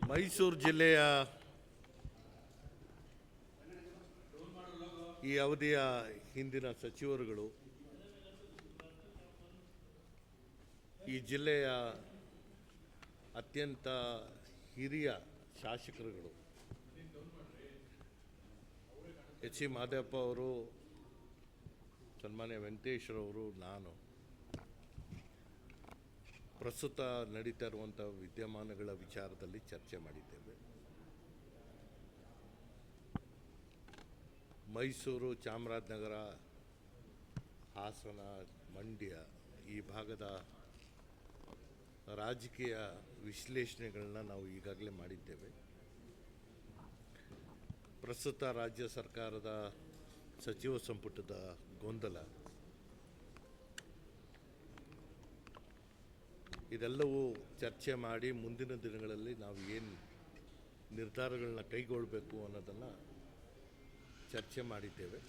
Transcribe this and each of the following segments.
ಮೈಸೂರು ಜಿಲ್ಲೆಯ ಈ ಅವಧಿಯ ಹಿಂದಿನ ಸಚಿವರುಗಳು ಈ ಜಿಲ್ಲೆಯ ಅತ್ಯಂತ ಹಿರಿಯ ಶಾಸಕರುಗಳು ಎಚ್ ಸಿ ಮಾದೇವಪ್ಪ ಅವರು, ಸನ್ಮಾನ್ಯ ವೆಂಕಟೇಶ್ವರವರು, ನಾನು ಪ್ರಸ್ತುತ ನಡೀತಾ ಇರುವಂಥ ವಿದ್ಯಮಾನಗಳ ವಿಚಾರದಲ್ಲಿ ಚರ್ಚೆ ಮಾಡಿದ್ದೇವೆ. ಮೈಸೂರು, ಚಾಮರಾಜನಗರ, ಹಾಸನ, ಮಂಡ್ಯ ಈ ಭಾಗದ ರಾಜಕೀಯ ವಿಶ್ಲೇಷಣೆಗಳನ್ನ ನಾವು ಈಗಾಗಲೇ ಮಾಡಿದ್ದೇವೆ. ಪ್ರಸ್ತುತ ರಾಜ್ಯ ಸರ್ಕಾರದ ಸಚಿವ ಸಂಪುಟದ ಗೊಂದಲ ಇದೆಲ್ಲವೂ ಚರ್ಚೆ ಮಾಡಿ ಮುಂದಿನ ದಿನಗಳಲ್ಲಿ ನಾವು ಏನು ನಿರ್ಧಾರಗಳನ್ನ ಕೈಗೊಳ್ಳಬೇಕು ಅನ್ನೋದನ್ನು ಚರ್ಚೆ ಮಾಡಿದ್ದೇವೆ.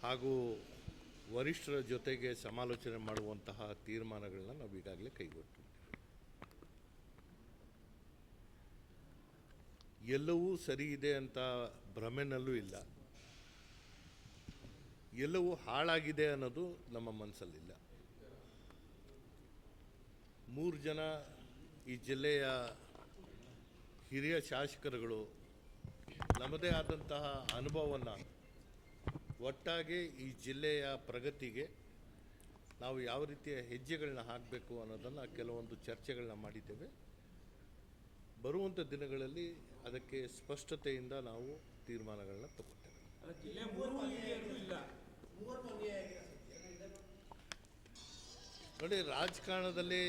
ಹಾಗೂ ವರಿಷ್ಠರ ಜೊತೆಗೆ ಸಮಾಲೋಚನೆ ಮಾಡುವಂತಹ ತೀರ್ಮಾನಗಳನ್ನ ನಾವು ಈಗಾಗಲೇ ಕೈಗೊಳ್ತೀವಿ. ಎಲ್ಲವೂ ಸರಿ ಇದೆ ಅಂತ ಭ್ರಮೆನಲ್ಲೂ ಇಲ್ಲ, ಎಲ್ಲವೂ ಹಾಳಾಗಿದೆ ಅನ್ನೋದು ನಮ್ಮ ಮನಸ್ಸಲ್ಲಿಲ್ಲ. 3 ಜನ ಈ ಜಿಲ್ಲೆಯ ಹಿರಿಯ ಶಾಸಕರುಗಳು ನಮ್ಮದೇ ಆದಂತಹ ಅನುಭವವನ್ನು ಒಟ್ಟಾಗಿ ಈ ಜಿಲ್ಲೆಯ ಪ್ರಗತಿಗೆ ನಾವು ಯಾವ ರೀತಿಯ ಹೆಜ್ಜೆಗಳನ್ನ ಹಾಕಬೇಕು ಅನ್ನೋದನ್ನು ಕೆಲವೊಂದು ಚರ್ಚೆಗಳನ್ನ ಮಾಡಿದ್ದೇವೆ. ಬರುವಂಥ ದಿನಗಳಲ್ಲಿ ಅದಕ್ಕೆ ಸ್ಪಷ್ಟತೆಯಿಂದ ನಾವು ತೀರ್ಮಾನಗಳನ್ನ ತಗೊಳ್ತೇವೆ. ನೋಡಿ, ರಾಜಕಾರಣದಲ್ಲಿ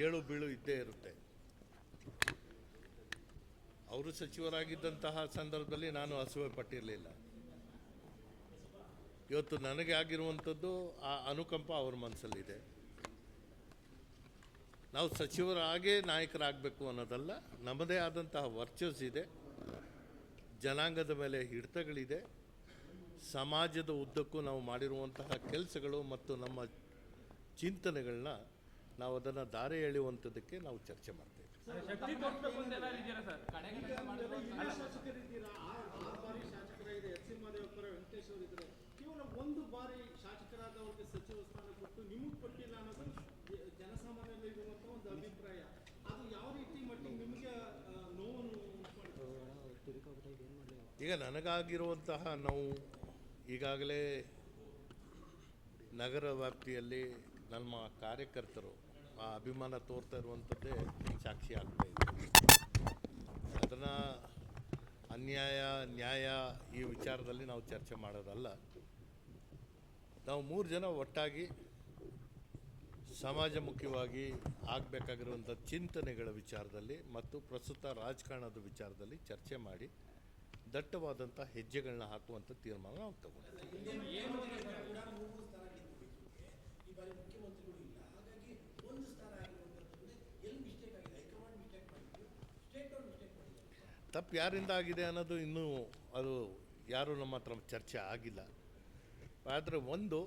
ಏಳು ಬೀಳು ಇದ್ದೇ ಇರುತ್ತೆ. ಅವರು ಸಚಿವರಾಗಿದ್ದಂತಹ ಸಂದರ್ಭದಲ್ಲಿ ನಾನು ಅಸೂಯೆ ಪಟ್ಟಿರಲಿಲ್ಲ. ಇವತ್ತು ನನಗೆ ಆಗಿರುವಂಥದ್ದು ಆ ಅನುಕಂಪ ಅವ್ರ ಮನಸ್ಸಲ್ಲಿದೆ. ನಾವು ಸಚಿವರಾಗೇ ನಾಯಕರಾಗಬೇಕು ಅನ್ನೋದಲ್ಲ, ನಮ್ಮದೇ ಆದಂತಹ ವರ್ಚಸ್ಸಿದೆ, ಜನಾಂಗದ ಮೇಲೆ ಹಿಡಿತಗಳಿದೆ, ಸಮಾಜದ ಉದ್ದಕ್ಕೂ ನಾವು ಮಾಡಿರುವಂತಹ ಕೆಲಸಗಳು ಮತ್ತು ನಮ್ಮ ಚಿಂತನೆಗಳನ್ನ ನಾವು ಅದನ್ನು ದಾರಿ ಎಳೆಯುವಂಥದ್ದಕ್ಕೆ ನಾವು ಚರ್ಚೆ ಮಾಡ್ತೇವೆ. ಒಂದು ಬಾರಿ ಶಾಸಕರಾದವರಿಗೆ ಸಚಿವ ಸ್ಥಾನ ಕೊಟ್ಟು ನಿಮಗೆ ಕೊಟ್ಟಿಲ್ಲ ಅನ್ನೋದು ಜನಸಾಮಾನ್ಯರಲ್ಲಿ ಇರುವಂತ ಒಂದು ಅಭಿಪ್ರಾಯ. ಅದು ಯಾವ ರೀತಿ ಮಟ್ಟಿಗೆ ನಿಮಗೆ ನೋವನ್ನು ಈಗ ನನಗಾಗಿರುವಂತಹ ನೋವು ಈಗಾಗಲೇ ನಗರ ವ್ಯಾಪ್ತಿಯಲ್ಲಿ ನಮ್ಮ ಕಾರ್ಯಕರ್ತರು ಆ ಅಭಿಮಾನ ತೋರ್ತಾ ಇರುವಂಥದ್ದೇ ಸಾಕ್ಷಿ ಆಗ್ತಾ ಇದೆ. ಅದನ್ನು ಅನ್ಯಾಯ ನ್ಯಾಯ ಈ ವಿಚಾರದಲ್ಲಿ ನಾವು ಚರ್ಚೆ ಮಾಡೋದಲ್ಲ. ನಾವು 3 ಜನ ಒಟ್ಟಾಗಿ ಸಮಾಜಮುಖಿಯಾಗಿ ಆಗಬೇಕಾಗಿರುವಂಥ ಚಿಂತನೆಗಳ ವಿಚಾರದಲ್ಲಿ ಮತ್ತು ಪ್ರಸ್ತುತ ರಾಜಕಾರಣದ ವಿಚಾರದಲ್ಲಿ ಚರ್ಚೆ ಮಾಡಿ ದಟ್ಟವಾದಂಥ ಹೆಜ್ಜೆಗಳನ್ನ ಹಾಕುವಂಥ ತೀರ್ಮಾನ ನಾವು ತಗೊಂಡಿದ್ದೀವಿ. ತಪ್ಪು ಯಾರಿಂದ ಆಗಿದೆ ಅನ್ನೋದು ಇನ್ನೂ ಅದು ಯಾರೂ ನಮ್ಮ ಹತ್ರ ಚರ್ಚೆ ಆಗಿಲ್ಲ. ಆದರೆ ಒಂದು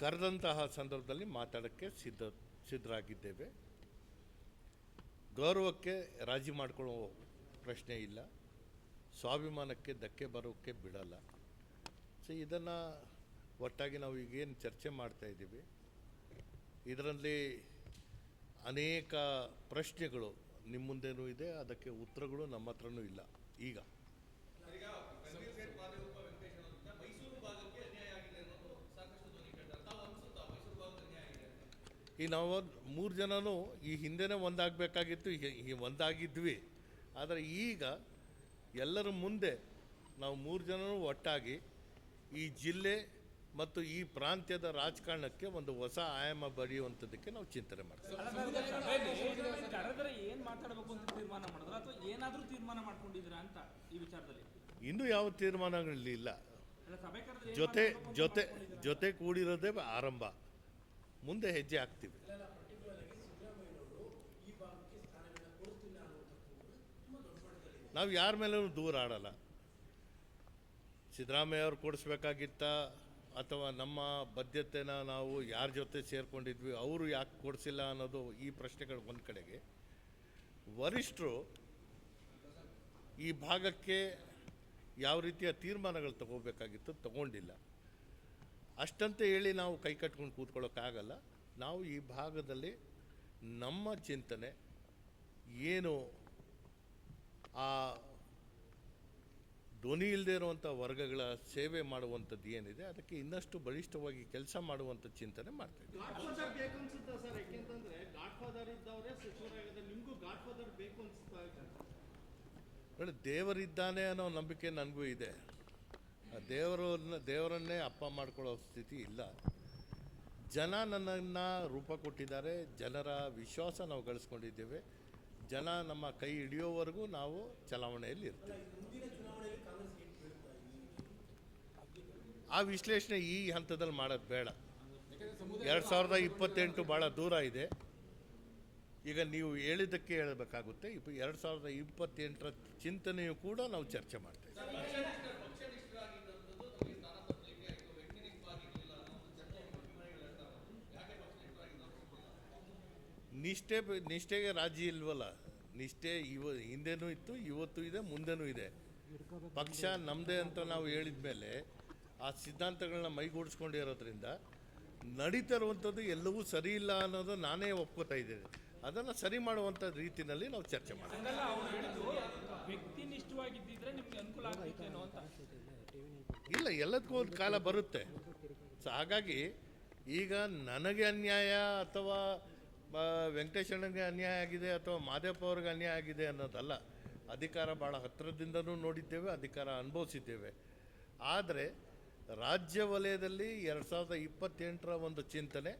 ಕರೆದಂತಹ ಸಂದರ್ಭದಲ್ಲಿ ಮಾತಾಡೋಕ್ಕೆ ಸಿದ್ಧರಾಗಿದ್ದೇವೆ. ಗೌರವಕ್ಕೆ ರಾಜಿ ಮಾಡಿಕೊಳ್ಳೋ ಪ್ರಶ್ನೆ ಇಲ್ಲ, ಸ್ವಾಭಿಮಾನಕ್ಕೆ ಧಕ್ಕೆ ಬರೋಕ್ಕೆ ಬಿಡಲ್ಲ. ಸೊ ಇದನ್ನು ಒಟ್ಟಾಗಿ ನಾವು ಈಗೇನು ಚರ್ಚೆ ಮಾಡ್ತಾ ಇದ್ದೀವಿ, ಇದರಲ್ಲಿ ಅನೇಕ ಪ್ರಶ್ನೆಗಳು ನಿಮ್ಮ ಮುಂದೆನೂ ಇದೆ, ಅದಕ್ಕೆ ಉತ್ತರಗಳು ನಮ್ಮ ಹತ್ರನೂ ಇಲ್ಲ. ಈಗ ನಾವು 3 ಜನನೂ ಈ ಹಿಂದೆನೇ ಒಂದಾಗಬೇಕಾಗಿತ್ತು, ಈ ಒಂದಾಗಿದ್ವಿ. ಆದರೆ ಈಗ ಎಲ್ಲರ ಮುಂದೆ ನಾವು 3 ಜನನೂ ಒಟ್ಟಾಗಿ ಈ ಜಿಲ್ಲೆ ಮತ್ತು ಈ ಪ್ರಾಂತ್ಯದ ರಾಜಕಾರಣಕ್ಕೆ ಒಂದು ಹೊಸ ಆಯಾಮ ಬರೆಯುವಂಥದ್ದಕ್ಕೆ ನಾವು ಚಿಂತನೆ ಮಾಡ್ತೀವಿ. ಇನ್ನೂ ಯಾವ ತೀರ್ಮಾನಗಳಿಲ್ಲ. ಜೊತೆ ಕೂಡಿರೋದೇ ಆರಂಭ, ಮುಂದೆ ಹೆಜ್ಜೆ ಹಾಕ್ತೀವಿ. ನಾವು ಯಾರ ಮೇಲೂ ದೂರ ಆಡಲ್ಲ. ಸಿದ್ದರಾಮಯ್ಯ ಅವ್ರು ಕೊಡಿಸ್ಬೇಕಾಗಿತ್ತ, ಅಥವಾ ನಮ್ಮ ಬದ್ಧತೆನ ನಾವು ಯಾರ ಜೊತೆ ಸೇರಿಕೊಂಡಿದ್ವಿ ಅವರು ಯಾಕೆ ಕೊಡಿಸಿಲ್ಲ ಅನ್ನೋದು ಈ ಪ್ರಶ್ನೆಗಳು ಒಂದು ಕಡೆಗೆ. ವರಿಷ್ಠರು ಈ ಭಾಗಕ್ಕೆ ಯಾವ ರೀತಿಯ ತೀರ್ಮಾನಗಳು ತಗೋಬೇಕಾಗಿತ್ತು ತಗೊಂಡಿಲ್ಲ. ಅಷ್ಟಂತ ಹೇಳಿ ನಾವು ಕೈ ಕಟ್ಕೊಂಡು ಕೂತ್ಕೊಳ್ಳೋಕ್ಕಾಗಲ್ಲ. ನಾವು ಈ ಭಾಗದಲ್ಲಿ ನಮ್ಮ ಚಿಂತನೆ ಏನು, ಆ ಧ್ವನಿ ಇಲ್ಲದೆ ಇರುವಂಥ ವರ್ಗಗಳ ಸೇವೆ ಮಾಡುವಂಥದ್ದು ಏನಿದೆ ಅದಕ್ಕೆ ಇನ್ನಷ್ಟು ಬಲಿಷ್ಠವಾಗಿ ಕೆಲಸ ಮಾಡುವಂಥ ಚಿಂತನೆ ಮಾಡ್ತಾಯಿದ್ದೀವಿ. ಗಾಡ್ ಫಾದರ್ ಬೇಕು ಅನ್ಸುತ್ತಾ ಸರ್? ಯಾಕೆಂತಂದ್ರೆ ಗಾಡ್ ಫಾದರ್ ಇದ್ದವರೇ ಸಚಿವರಾಗಿದ್ದಾರೆ, ನಿಮಗೂ ಗಾಡ್ ಫಾದರ್ ಬೇಕು ಅನ್ಸುತ್ತಾ ಇದೆ? ನೋಡಿ, ದೇವರಿದ್ದಾನೆ ಅನ್ನೋ ನಂಬಿಕೆ ನನಗೂ ಇದೆ. ಆ ದೇವರನ್ನೇ ಅಪ್ಪ ಮಾಡ್ಕೊಳ್ಳೋ ಸ್ಥಿತಿ ಇಲ್ಲ. ಜನ ನನ್ನನ್ನು ರೂಪ ಕೊಟ್ಟಿದ್ದಾರೆ, ಜನರ ವಿಶ್ವಾಸ ನಾವು ಗಳಿಸ್ಕೊಂಡಿದ್ದೇವೆ. ಜನ ನಮ್ಮ ಕೈ ಹಿಡಿಯೋವರೆಗೂ ನಾವು ಚಲಾವಣೆಯಲ್ಲಿ ಇರ್ತೀವಿ. ಆ ವಿಶ್ಲೇಷಣೆ ಈ ಹಂತದಲ್ಲಿ ಮಾಡೋದು ಬೇಡ. 2028 ಭಾಳ ದೂರ ಇದೆ. ಈಗ ನೀವು ಹೇಳಿದ್ದಕ್ಕೆ ಹೇಳಬೇಕಾಗುತ್ತೆ. 2028ರ ಚಿಂತನೆಯು ಕೂಡ ನಾವು ಚರ್ಚೆ ಮಾಡ್ತೇವೆ. ನಿಷ್ಠೆಗೆ ರಾಜಿ ಇಲ್ವಲ್ಲ. ನಿಷ್ಠೆ ಹಿಂದೆನೂ ಇತ್ತು, ಇವತ್ತು ಇದೆ, ಮುಂದೆನೂ ಇದೆ. ಪಕ್ಷ ನಮ್ಮದೇ ಅಂತ ನಾವು ಹೇಳಿದ ಮೇಲೆ ಆ ಸಿದ್ಧಾಂತಗಳನ್ನ ಮೈಗೂಡಿಸ್ಕೊಂಡಿರೋದ್ರಿಂದ ನಡೀತಾ ಇರುವಂಥದ್ದು ಎಲ್ಲವೂ ಸರಿ ಇಲ್ಲ ಅನ್ನೋದು ನಾನೇ ಒಪ್ಕೋತಾ ಇದ್ದೇನೆ. ಅದನ್ನು ಸರಿ ಮಾಡುವಂಥ ರೀತಿಯಲ್ಲಿ ನಾವು ಚರ್ಚೆ ಮಾಡ್ತೀವಿ. ಇಲ್ಲ, ಎಲ್ಲದಕ್ಕೂ ಒಂದು ಕಾಲ ಬರುತ್ತೆ. ಸೊ ಹಾಗಾಗಿ ಈಗ ನನಗೆ ಅನ್ಯಾಯ ಅಥವಾ ವೆಂಕಟೇಶಣ್ಣಗೆ ಅನ್ಯಾಯ ಆಗಿದೆ ಅಥವಾ ಮಾದೇಪ್ಪ ಅವ್ರಿಗೆ ಅನ್ಯಾಯ ಆಗಿದೆ ಅನ್ನೋದಲ್ಲ. ಅಧಿಕಾರ ಭಾಳ ಹತ್ತಿರದಿಂದನೂ ನೋಡಿದ್ದೇವೆ, ಅಧಿಕಾರ ಅನುಭವಿಸಿದ್ದೇವೆ. ಆದರೆ ರಾಜ್ಯ ವಲಯದಲ್ಲಿ 2028ರ ಒಂದು ಚಿಂತನೆ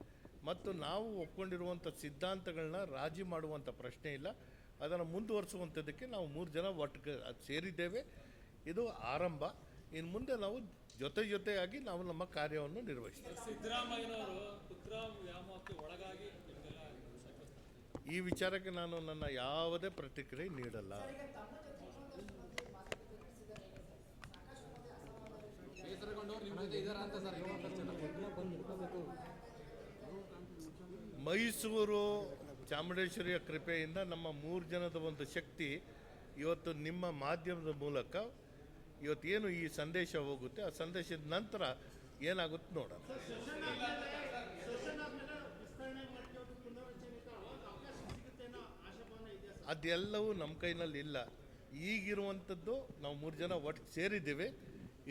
ಮತ್ತು ನಾವು ಒಪ್ಕೊಂಡಿರುವಂಥ ಸಿದ್ಧಾಂತಗಳನ್ನ ರಾಜಿ ಮಾಡುವಂಥ ಪ್ರಶ್ನೆ ಇಲ್ಲ. ಅದನ್ನು ಮುಂದುವರಿಸುವಂಥದ್ದಕ್ಕೆ ನಾವು 3 ಜನ ಒಟ್ಟಿಗೆ ಸೇರಿದ್ದೇವೆ. ಇದು ಆರಂಭ. ಇನ್ನು ಮುಂದೆ ನಾವು ಜೊತೆಯಾಗಿ ನಾವು ನಮ್ಮ ಕಾರ್ಯವನ್ನು ನಿರ್ವಹಿಸ್ತೇವೆ. ಸಿದ್ದರಾಮಯ್ಯನವರು ಪುತ್ರ ವ್ಯಾಮೋಹಕ್ಕೆ ಒಳಗಾಗಿ ಈ ವಿಚಾರಕ್ಕೆ ನಾನು ನನ್ನ ಯಾವುದೇ ಪ್ರತಿಕ್ರಿಯೆ ನೀಡಲ್ಲ. ಮೈಸೂರು ಚಾಮುಂಡೇಶ್ವರಿಯ ಕೃಪೆಯಿಂದ ನಮ್ಮ 3 ಜನದ ಒಂದು ಶಕ್ತಿ ಇವತ್ತು ನಿಮ್ಮ ಮಾಧ್ಯಮದ ಮೂಲಕ ಇವತ್ತೇನು ಈ ಸಂದೇಶ ಹೋಗುತ್ತೆ, ಆ ಸಂದೇಶದ ನಂತರ ಏನಾಗುತ್ತೆ ನೋಡೋಣ. ಅದೆಲ್ಲವೂ ನಮ್ಮ ಕೈನಲ್ಲಿ ಇಲ್ಲ. ಈಗಿರುವಂಥದ್ದು ನಾವು 3 ಜನ ಒಟ್ಟು ಸೇರಿದ್ದೇವೆ.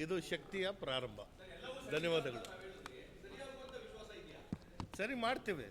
ಇದು ಶಕ್ತಿಯ ಪ್ರಾರಂಭ. ಧನ್ಯವಾದಗಳು. ಸರಿ ಮಾಡ್ತೇವೆ.